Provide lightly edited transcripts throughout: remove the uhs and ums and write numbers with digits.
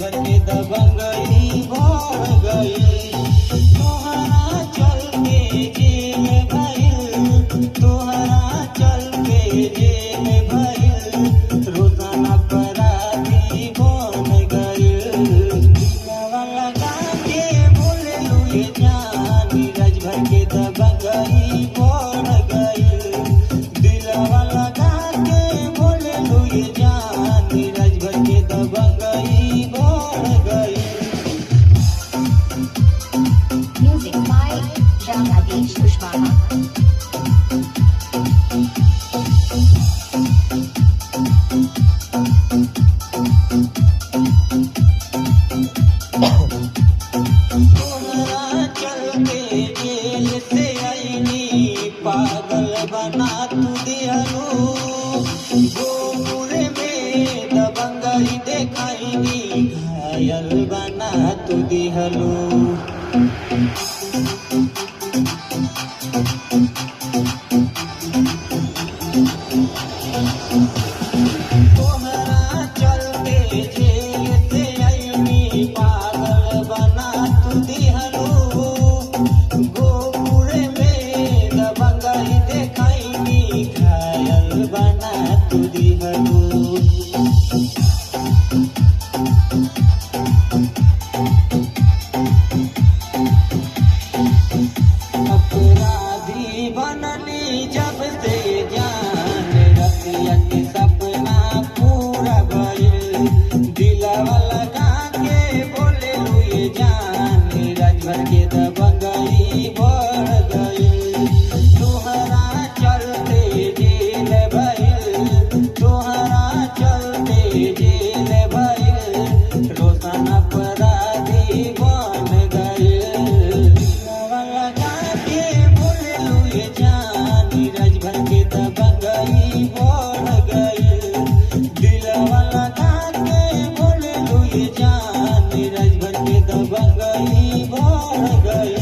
भर के दबंगई बढ़ गई। तोहरा चल के जेल भइल, तोहरा चल के जेल भइल, रोजाना अपराधी बन गइल। दिलवा लगा के बोले लुए जान, नीरज भर के दबंगई बढ़ गइल। दिलवा लगा के बोले लुए जान, नीरज भर के दबंगई बढ़ गइल। Music by Jagadish Kushwaha. तोहरा चलते जेल से आईनी, पागल बना तू दिहलू। गोमुरे में दबंगई देखाईनी, घायल बना तू दिहलू। तोहरा चलते जेल से आईनी, पागल बना तू दिहलू। गोमुरे में दबंगई देखाईनी, घायल बना तू दिहलू। अपराधी बनली जब से जान, रतिया के सपना पूरा भइल। दिलवा लगा के बोले लुए जान, नीरज भर के दबंगई बढ़ गइल। तोहरा चलते जेल भइल, तोहरा चलते जेल भइल, रोशन अपराधी बन गइल। दिलवा लगा के बोले लुए जान, नीरज भर के दबंगई बढ़ गइल। दिलवा लगा के बोले लुए जान, नीरज भर के दबंगई बढ़ गइल।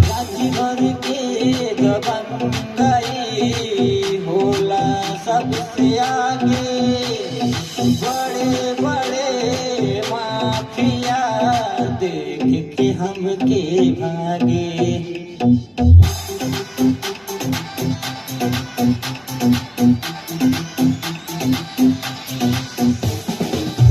राज्य भर के दबंगई होला सबसे आगे, बड़े बड़े माफिया देख के हमके भागे।